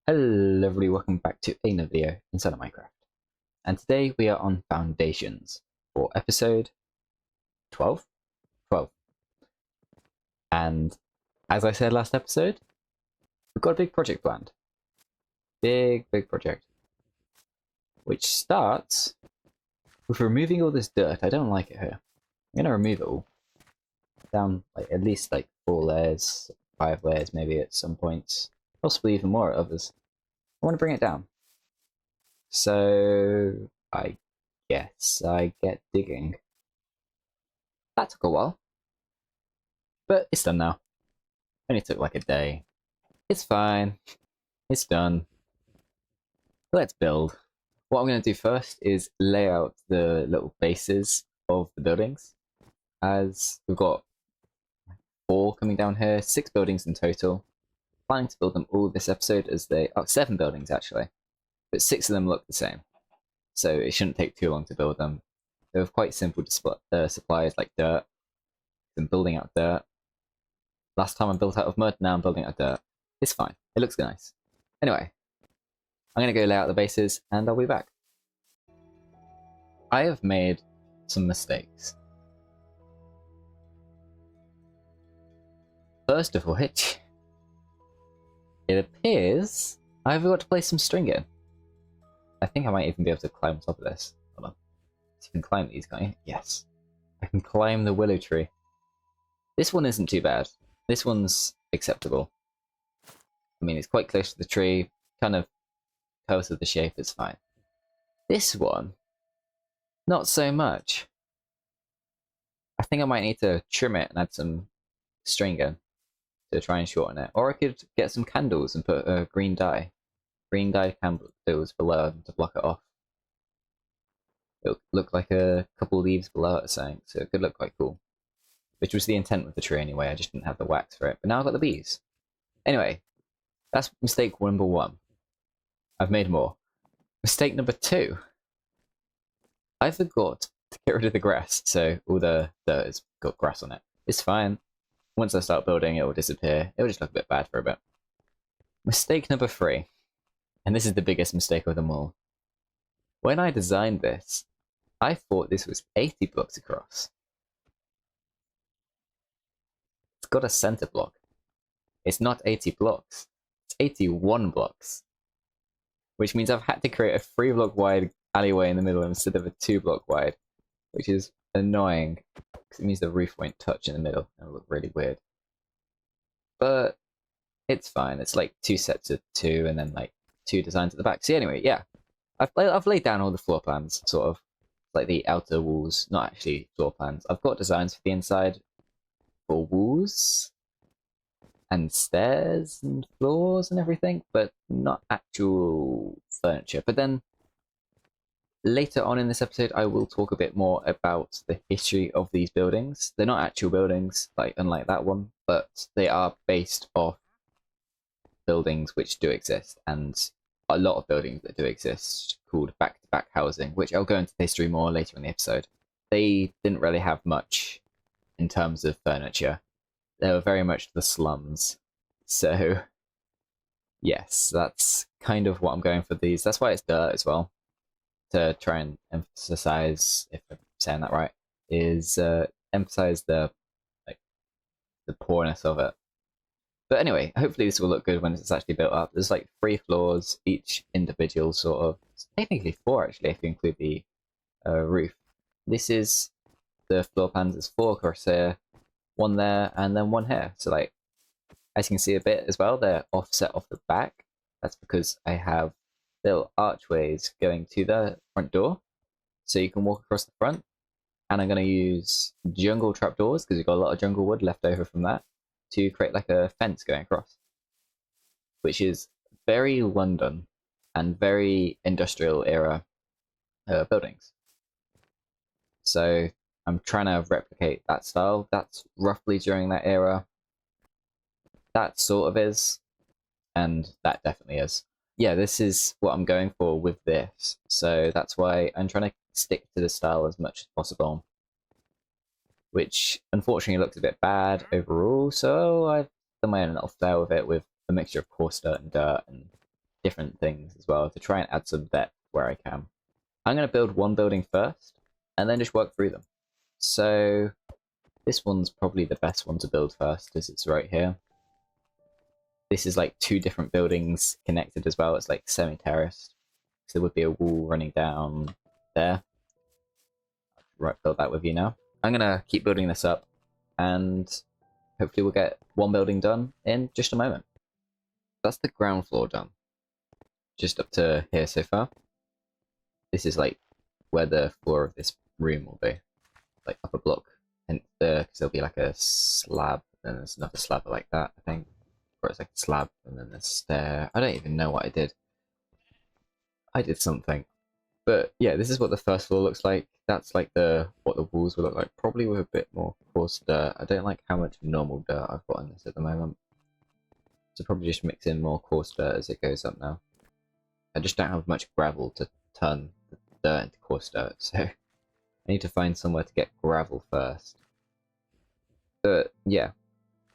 Hello everybody, welcome back to another video inside of Minecraft. And today we are on Foundations for episode 12? 12. And as I said last episode, we've got a big project planned. Big project. Which starts with removing all this dirt. I don't like it here. I'm going to remove it all. Down at least 4 layers, 5 layers maybe at some points. Possibly even more at others. I want to bring it down. So I guess I get digging. That took a while. But it's done now. Only took like a day. It's fine. It's done. Let's build. What I'm going to do first is lay out the little bases of the buildings. As we've got 4 coming down here, 6 buildings in total. Planning to build them all this episode as they... Oh, 7 buildings actually. But 6 of them look the same. So it shouldn't take too long to build them. They have quite simple supplies like dirt. I'm building out dirt. Last time I built out of mud, now I'm building out of dirt. It's fine. It looks nice. Anyway, I'm going to go lay out the bases and I'll be back. I have made some mistakes. First of which, it appears I forgot to place some string in. I think I might even be able to climb on top of this. Hold on. You can climb these, can't you? Yes. I can climb the willow tree. This one isn't too bad. This one's acceptable. I mean, it's quite close to the tree, kind of close to the shape, it's fine. This one, not so much. I think I might need to trim it and add some string in to try and shorten it. Or I could get some candles and put a green dye candles below to block it off. It'll look like a couple of leaves below it or something, so it could look quite cool. Which was the intent with the tree anyway, I just didn't have the wax for it. But now I've got the bees. Anyway, that's mistake number 1. I've made more. Mistake number 2. I forgot to get rid of the grass, so all the dirt has got grass on it. It's fine. Once I start building, it will disappear. It will just look a bit bad for a bit. Mistake number 3. And this is the biggest mistake of them all. When I designed this, I thought this was 80 blocks across. It's got a center block. It's not 80 blocks. It's 81 blocks. Which means I've had to create a 3-block wide alleyway in the middle instead of a 2-block wide. Which is annoying. Because it means the roof won't touch in the middle. And it'll look really weird. But it's fine. It's like 2 sets of 2 and then 2 designs at the back. So anyway, yeah. I've laid down all the floor plans, sort of. Like the outer walls. Not actually floor plans. I've got designs for the inside. For walls and stairs and floors and everything, but not actual furniture. But then later on in this episode, I will talk a bit more about the history of these buildings. They're not actual buildings, unlike that one, but they are based off buildings which do exist, and a lot of buildings that do exist called back-to-back housing, which I'll go into history more later in the episode. They didn't really have much in terms of furniture. They were very much the slums. So, yes, that's kind of what I'm going for these. That's why it's dirt as well. To try and emphasize, if I'm saying that right, is emphasize the poorness of it. But anyway, hopefully this will look good when it's actually built up. There's 3 floors, each individual sort of. Technically 4 actually, if you include the roof. This is the floor plans. There's 4 across here, 1 there, and then 1 here. So as you can see a bit as well, they're offset off the back. That's because I have little archways going to the front door, so you can walk across the front. And I'm going to use jungle trapdoors, because we've got a lot of jungle wood left over from that, to create a fence going across. Which is very London and very industrial era buildings. So I'm trying to replicate that style. That's roughly during that era. That sort of is. And that definitely is. Yeah, this is what I'm going for with this. So that's why I'm trying to stick to the style as much as possible. Which unfortunately looks a bit bad overall. So I've done my own little flair with it with a mixture of coarse dirt and different things as well to try and add some depth where I can. I'm going to build one building first, and then just work through them. So this one's probably the best one to build first, as it's right here. This is like two different buildings connected as well. It's like semi-terraced. So there would be a wall running down there. Right, build that with you now. I'm going to keep building this up, and hopefully we'll get one building done in just a moment. That's the ground floor done. Just up to here so far. This is like where the floor of this room will be. Like up a block. And there, because there'll be like a slab, and there's another slab like that, I think. Or it's like a slab, and then the stair. I don't even know what I did. I did something. But yeah, this is what the first floor looks like. That's like what the walls will look like. Probably with a bit more coarse dirt. I don't like how much normal dirt I've got in this at the moment. So probably just mix in more coarse dirt as it goes up now. I just don't have much gravel to turn the dirt into coarse dirt, so I need to find somewhere to get gravel first. But yeah,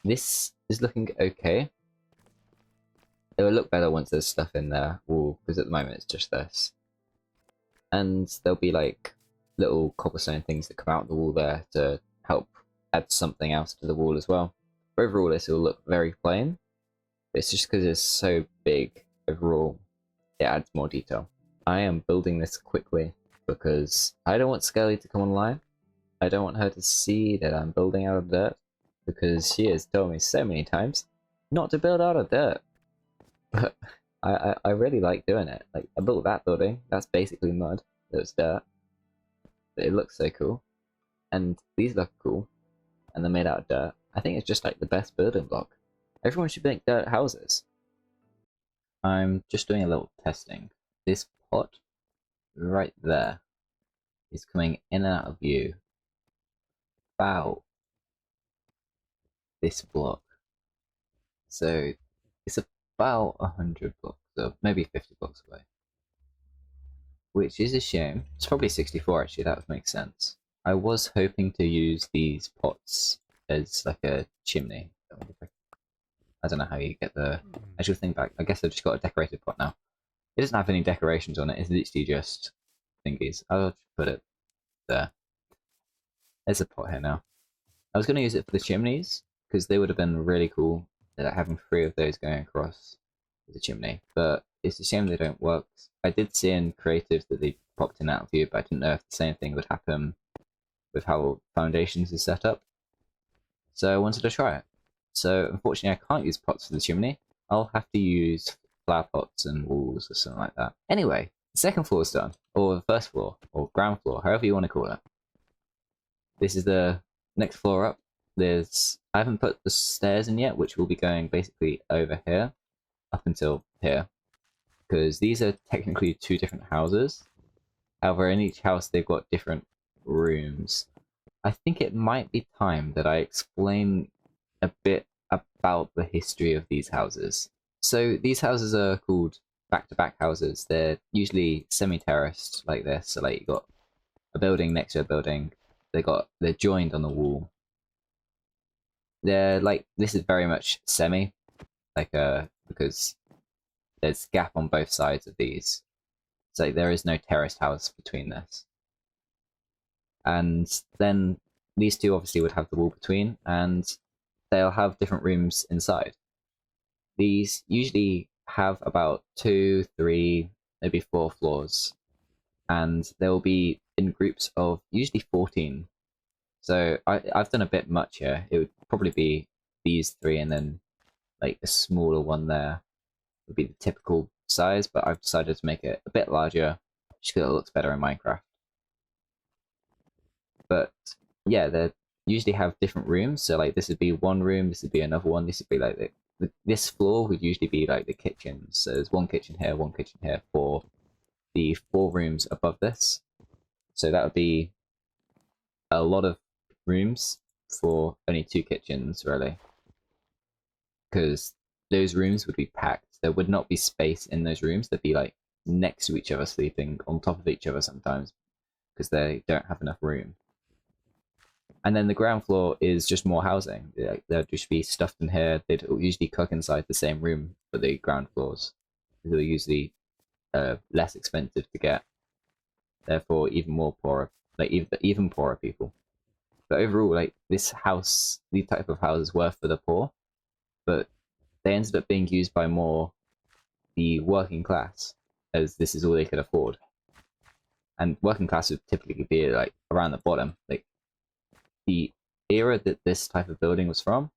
this is looking okay. It will look better once there's stuff in there, because at the moment it's just this. And there'll be like little cobblestone things that come out of the wall there to help add something else to the wall as well. But overall this will look very plain. It's just because it's so big overall, it adds more detail. I am building this quickly because I don't want Skelly to come online. I don't want her to see that I'm building out of dirt, because she has told me so many times not to build out of dirt. But I really like doing it. Like, I built that building, that's basically mud, that's dirt. But it looks so cool. And these look cool, and they're made out of dirt. I think it's just like the best building block. Everyone should make dirt houses. I'm just doing a little testing. This pot right there is coming in and out of view about this block. So it's about 100 blocks, or maybe 50 blocks away. Which is a shame. It's probably 64 actually, that would make sense. I was hoping to use these pots as like a chimney. I don't know how you get the actual thing back. I guess I've just got a decorated pot now. It doesn't have any decorations on it, it's literally just thingies. I'll just put it there. There's a pot here now. I was going to use it for the chimneys, because they would have been really cool, like having 3 of those going across the chimney, but it's a shame they don't work. I did see in creative that they popped in out of view, but I didn't know if the same thing would happen with how foundations is set up. So I wanted to try it. So unfortunately I can't use pots for the chimney. I'll have to use flower pots and walls or something like that. Anyway, the second floor is done, or the first floor, or ground floor, however you want to call it. This is the next floor up. I haven't put the stairs in yet, which will be going basically over here, up until here. Because these are technically 2 different houses. However, in each house they've got different rooms. I think it might be time that I explain a bit about the history of these houses. So these houses are called back-to-back houses. They're usually semi-terraced like this. So like you got a building next to a building. They're joined on the wall. They're like, this is very much semi, like because there's gap on both sides of these. So there is no terraced house between this. And then these two obviously would have the wall between, and they'll have different rooms inside. These usually have about 2, 3, maybe 4 floors, and they'll be in groups of usually 14. So I've done a bit much here. It would probably be these 3, and then like a smaller one there would be the typical size, but I've decided to make it a bit larger just because it looks better in Minecraft. But yeah, they usually have different rooms. So like this would be one room, this would be another one, this would be like this floor would usually be like the kitchens. So there's one kitchen here for the 4 rooms above this. So that would be a lot of rooms for only 2 kitchens, really. Because those rooms would be packed. There would not be space in those rooms. They'd be like next to each other, sleeping on top of each other sometimes, because they don't have enough room. And then the ground floor is just more housing. Like, there'd just be stuff in here. They'd usually cook inside the same room for the ground floors. who are usually less expensive to get. Therefore, even more poorer, like even poorer people. But overall, like this house, these type of houses were for the poor, but they ended up being used by more the working class, as this is all they could afford. And working class would typically be like around the bottom. Like the era that this type of building was from,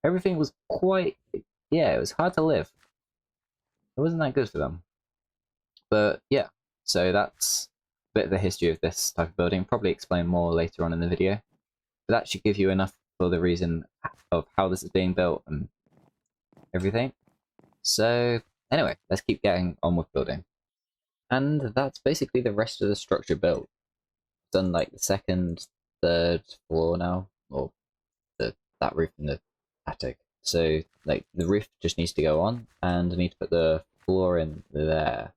everything was quite, yeah, it was hard to live. It wasn't that good for them. But yeah, so that's a bit of the history of this type of building. Probably explain more later on in the video. But that should give you enough for the reason of how this is being built and everything. So anyway, let's keep getting on with building. And that's basically the rest of the structure built. Done like the second, third floor now, or that roof in the attic. So like the roof just needs to go on, and I need to put the floor in there,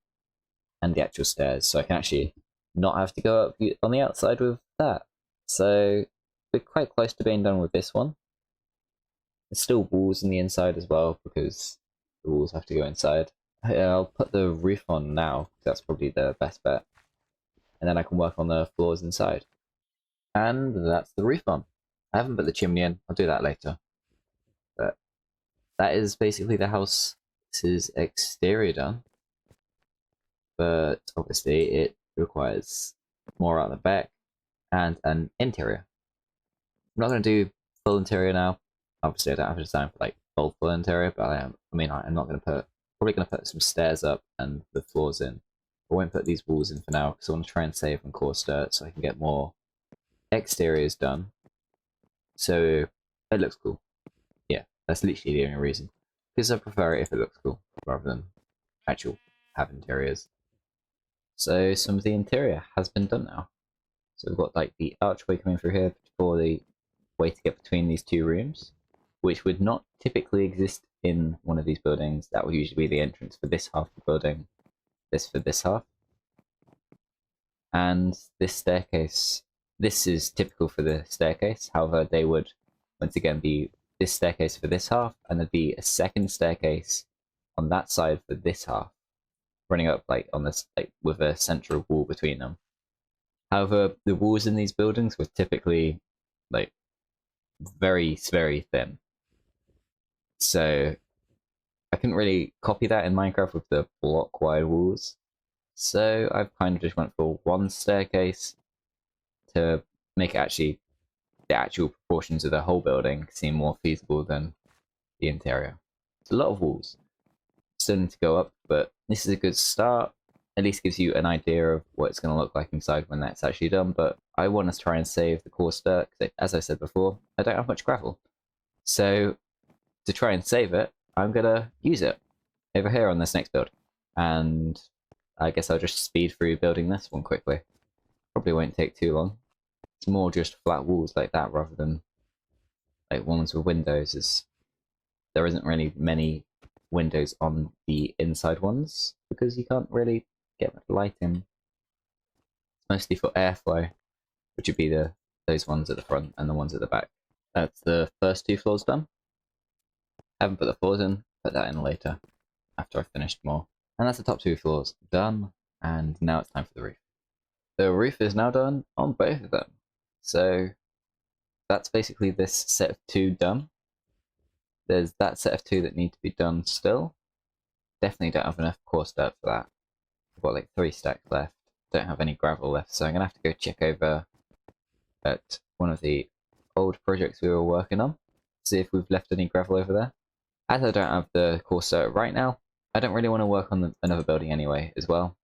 and the actual stairs, so I can actually not have to go up on the outside with that. So we're quite close to being done with this one. There's still walls in the inside as well, because the walls have to go inside. I'll put the roof on now, because that's probably the best bet. And then I can work on the floors inside. And that's the roof on. I haven't put the chimney in, I'll do that later. But that is basically the house. This is exterior done. But obviously it requires more out the back and an interior. I'm not going to do full interior now. Obviously I don't have a design for like full interior, but I'm not going to probably going to put some stairs up and the floors in. I won't put these walls in for now because I want to try and save on coarse dirt so I can get more exteriors done. So it looks cool. Yeah, that's literally the only reason. Because I prefer it if it looks cool rather than actual have interiors. So some of the interior has been done now. So we've got like the archway coming through here for the way to get between these two rooms, which would not typically exist in one of these buildings. That would usually be the entrance for this half of the building, this for this half. And this staircase, this is typical for the staircase. However, they would once again be this staircase for this half, and there'd be a second staircase on that side for this half, running up like on this, like with a central wall between them. However, the walls in these buildings were typically like very, very thin. So I couldn't really copy that in Minecraft with the block wide walls. So I've kind of just went for one staircase to make actually the actual proportions of the whole building seem more feasible than the interior. It's a lot of walls. Still need to go up, but this is a good start. At least gives you an idea of what it's going to look like inside when that's actually done. But I want to try and save the coarse dirt, because as I said before, I don't have much gravel. So to try and save it, I'm going to use it over here on this next build. And I guess I'll just speed through building this one quickly. Probably won't take too long. It's more just flat walls like that rather than like ones with windows. As there isn't really many windows on the inside ones because you can't really get much light in. It's mostly for airflow, which would be those ones at the front and the ones at the back. That's the first two floors done. Haven't put the floors in, put that in later after I've finished more. And that's the top two floors done, and now it's time for the roof. The roof is now done on both of them. So that's basically this set of two done. There's that set of two that need to be done still. Definitely don't have enough coarse dirt for that. I've got like 3 stacks left. Don't have any gravel left, so I'm gonna have to go check over at one of the old projects we were working on. See if we've left any gravel over there. As I don't have the coarse dirt right now, I don't really want to work on another building anyway as well.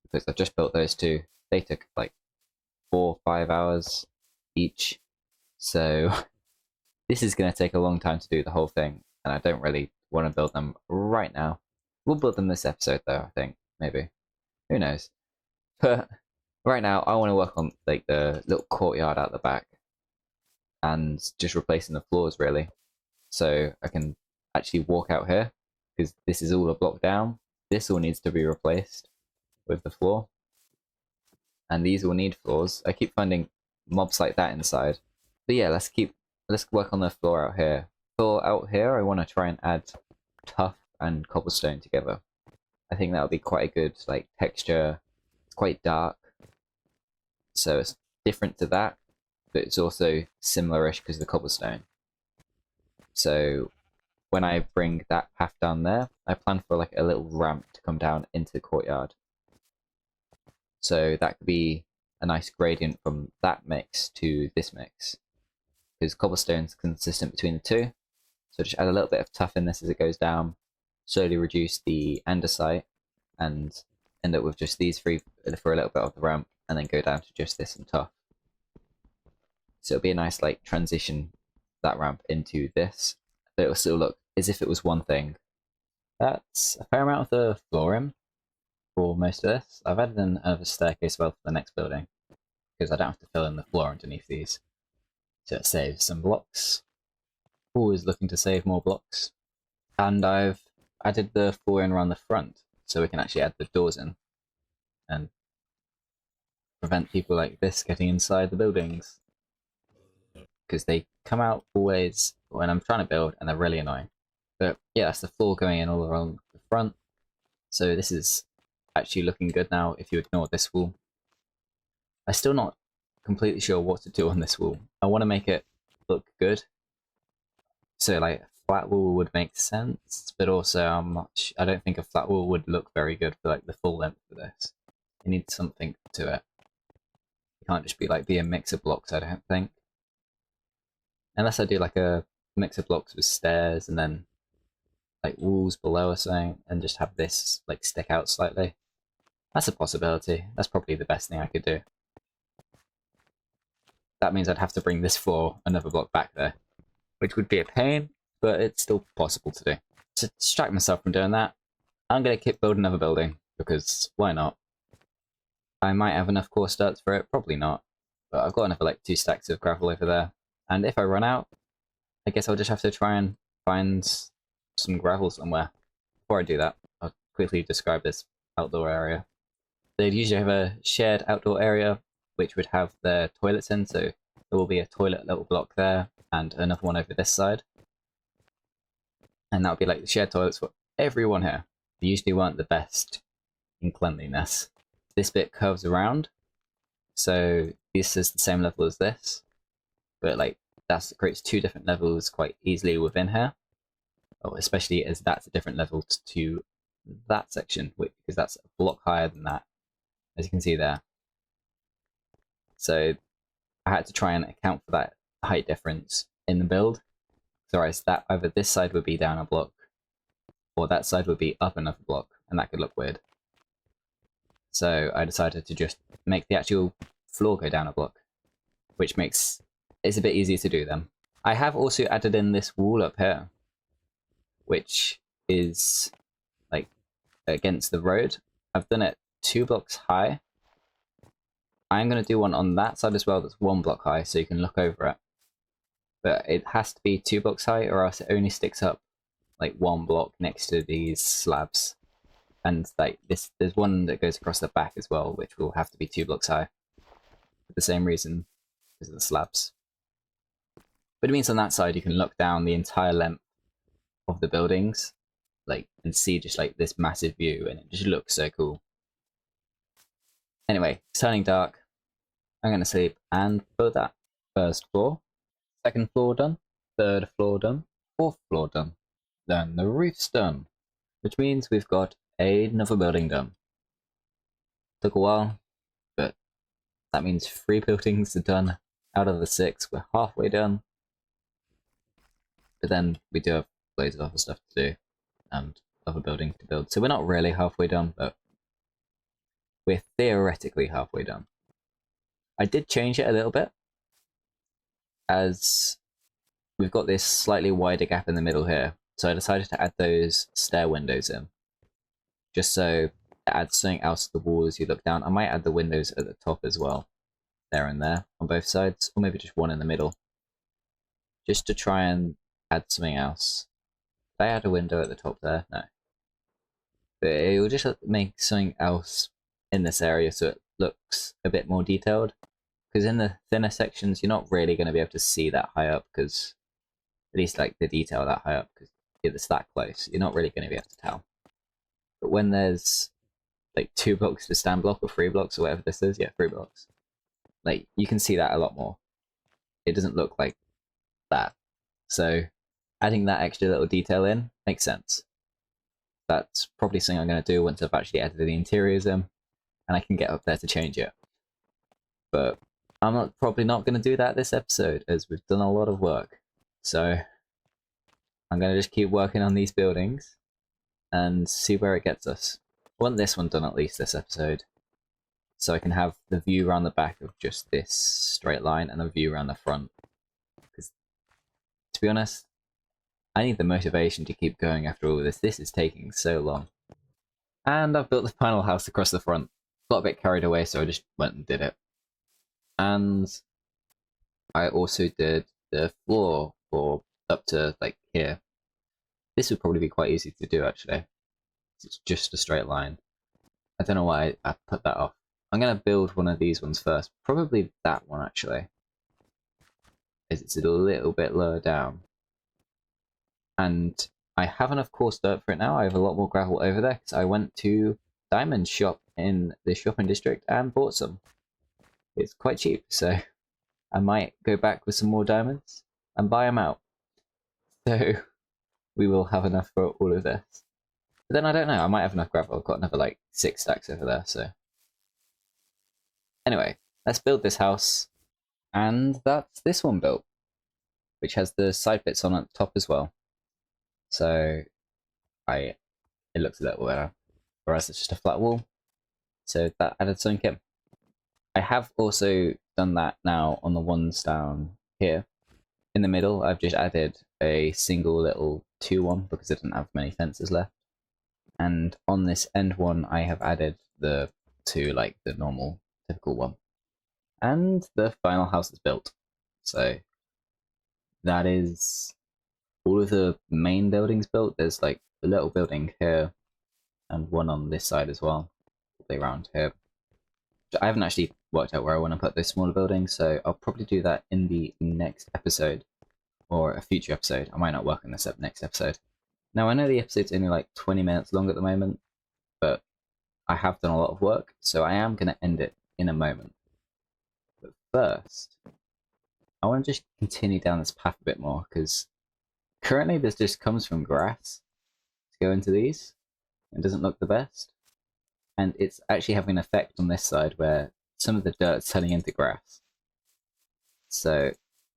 Because I've just built those two. They took like 4 or 5 hours each. So this is going to take a long time to do the whole thing, and I don't really want to build them right now. We'll build them this episode though, I think, maybe. Who knows? But right now, I want to work on like the little courtyard out the back and just replacing the floors really. So I can actually walk out here, because this is all a block down. This all needs to be replaced with the floor. And these all need floors. I keep finding mobs like that inside. But yeah, let's work on the floor out here. For out here, I want to try and add tuff and cobblestone together. I think that'll be quite a good like texture. It's quite dark, so it's different to that, but it's also similar-ish because of the cobblestone. So when I bring that path down there, I plan for like a little ramp to come down into the courtyard. So that could be a nice gradient from that mix to this mix, because cobblestone's consistent between the two. So just add a little bit of tuff in this as it goes down, slowly reduce the andesite, and end up with just these three for a little bit of the ramp, and then go down to just this and tuff. So it'll be a nice like transition, that ramp into this, but it'll still look as if it was one thing. That's a fair amount of the flooring for most of this. I've added in another staircase well for the next building, because I don't have to fill in the floor underneath these. So it saves some blocks. Always looking to save more blocks. And I've added the flooring around the front, so we can actually add the doors in and prevent people like this getting inside the buildings, because they come out always when I'm trying to build and they're really annoying. But yeah, that's the floor going in all around the front. So this is actually looking good now if you ignore this wall. I'm still not completely sure what to do on this wall. I want to make it look good. So like a flat wall would make sense, but also I don't think a flat wall would look very good for like the full length of this. It needs something to it. It can't just be a mix of blocks, I don't think. Unless I do like a mix of blocks with stairs and then like walls below or something, and just have this like stick out slightly. That's a possibility. That's probably the best thing I could do. That means I'd have to bring this floor another block back there, which would be a pain, but it's still possible to do. To distract myself from doing that, I'm going to keep building another building, because why not? I might have enough core starts for it, probably not, but I've got another like 2 stacks of gravel over there, and if I run out, I guess I'll just have to try and find some gravel somewhere. Before I do that, I'll quickly describe this outdoor area. They'd usually have a shared outdoor area which would have their toilets in, so there will be a toilet little block there and another one over this side. And that would be like the shared toilets for everyone here. They usually weren't the best in cleanliness. This bit curves around, so this is the same level as this, but like that creates 2 different levels quite easily within here. Especially as that's a different level to that section, because that's a block higher than that, as you can see there. So I had to try and account for that height difference in the build. Otherwise, that either this side would be down a block, or that side would be up another block, and that could look weird. So I decided to just make the actual floor go down a block, which makes it's a bit easier to do then. I have also added in this wall up here, which is like against the road. I've done it 2 blocks high. I'm going to do one on that side as well that's 1 block high, so you can look over it. But it has to be 2 blocks high, or else it only sticks up like 1 block next to these slabs. And like this, there's one that goes across the back as well, which will have to be 2 blocks high. For the same reason, because of the slabs. But it means on that side you can look down the entire length of the buildings, like, and see just like this massive view, and it just looks so cool. Anyway, it's turning dark. I'm gonna sleep and build that. 1st floor, 2nd floor done, 3rd floor done, 4th floor done. Then the roof's done, which means we've got another building done. Took a while, but that means 3 buildings are done out of the 6. We're halfway done. But then we do have loads of other stuff to do and other buildings to build. So we're not really halfway done, but we're theoretically halfway done. I did change it a little bit, as we've got this slightly wider gap in the middle here. So I decided to add those stair windows in, just so it adds something else to the wall as you look down. I might add the windows at the top as well, there and there, on both sides, or maybe just one in the middle, just to try and add something else. Did I add a window at the top there? No. But it will just make something else in this area so it looks a bit more detailed. Because in the thinner sections, you're not really going to be able to see that high up, because at least like the detail that high up, because if it's that close, you're not really going to be able to tell. But when there's like 2 blocks to stand block or 3 blocks or whatever this is, yeah, 3 blocks. Like you can see that a lot more. It doesn't look like that. So adding that extra little detail in makes sense. That's probably something I'm going to do once I've actually edited the interiors in, and I can get up there to change it. But I'm probably not going to do that this episode, as we've done a lot of work. So I'm going to just keep working on these buildings and see where it gets us. I want this one done at least this episode, so I can have the view around the back of just this straight line and a view around the front. Because, to be honest, I need the motivation to keep going after all of this. This is taking so long. And I've built the final house across the front. Got a bit carried away, so I just went and did it. And I also did the floor for up to like here. This would probably be quite easy to do actually. It's just a straight line. I don't know why I put that off. I'm going to build one of these ones first. Probably that one actually. As it's a little bit lower down. And I have enough coarse dirt for it now. I have a lot more gravel over there because I went to Diamond shop in the shopping district and bought some. It's quite cheap, so I might go back with some more diamonds and buy them out. So we will have enough for all of this. But then I don't know, I might have enough gravel. I've got another like 6 stacks over there, so. Anyway, let's build this house. And that's this one built, which has the side bits on at the top as well. So it looks a little better, whereas it's just a flat wall. So that added something in. I have also done that now on the ones down here. In the middle, I've just added a single little 2-1 because I didn't have many fences left. And on this end one, I have added the 2, like the normal, typical one. And the final house is built. So that is all of the main buildings built. There's like a little building here and one on this side as well, all the way around here. I haven't actually worked out where I want to put those smaller buildings, so I'll probably do that in the next episode or a future episode. I might not work on this next episode. Now I know the episode's only like 20 minutes long at the moment, but I have done a lot of work, so I am going to end it in a moment. But first, I want to just continue down this path a bit more, because currently this just comes from grass to go into these. It doesn't look the best. And it's actually having an effect on this side where some of the dirt's turning into grass. So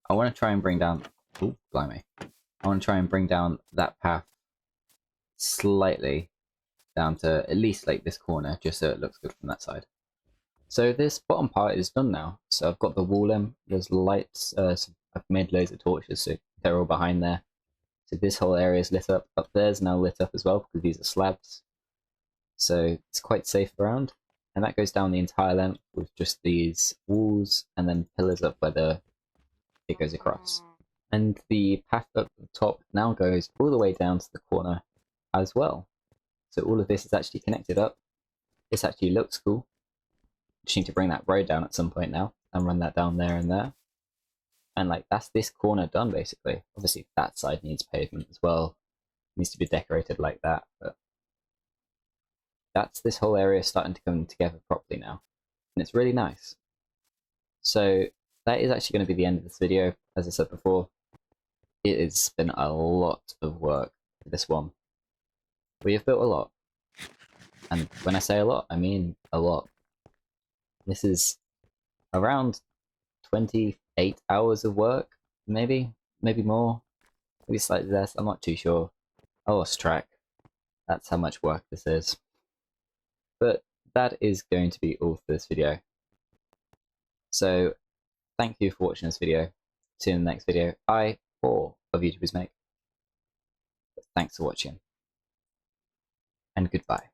I want to try and bring down... Oh, blimey. I want to try and bring down that path slightly down to at least like this corner, just so it looks good from that side. So this bottom part is done now. So I've got the wall in, there's lights, so I've made loads of torches, so they're all behind there. So this whole area is lit up. Up there's now lit up as well, because these are slabs. So it's quite safe around. And that goes down the entire length with just these walls and then pillars up where it goes across. And the path up the top now goes all the way down to the corner as well. So all of this is actually connected up. This actually looks cool. Just need to bring that road down at some point now and run that down there and there. And like that's this corner done basically. Obviously that side needs pavement as well. It needs to be decorated like that, but that's this whole area starting to come together properly now. And it's really nice. So that is actually going to be the end of this video. As I said before, it has been a lot of work for this one. We have built a lot. And when I say a lot, I mean a lot. This is around 28 hours of work, maybe more, maybe slightly less, I'm not too sure. I lost track. That's how much work this is. But that is going to be all for this video. So thank you for watching this video. See you in the next video. I, or of YouTubers make. Thanks for watching. And goodbye.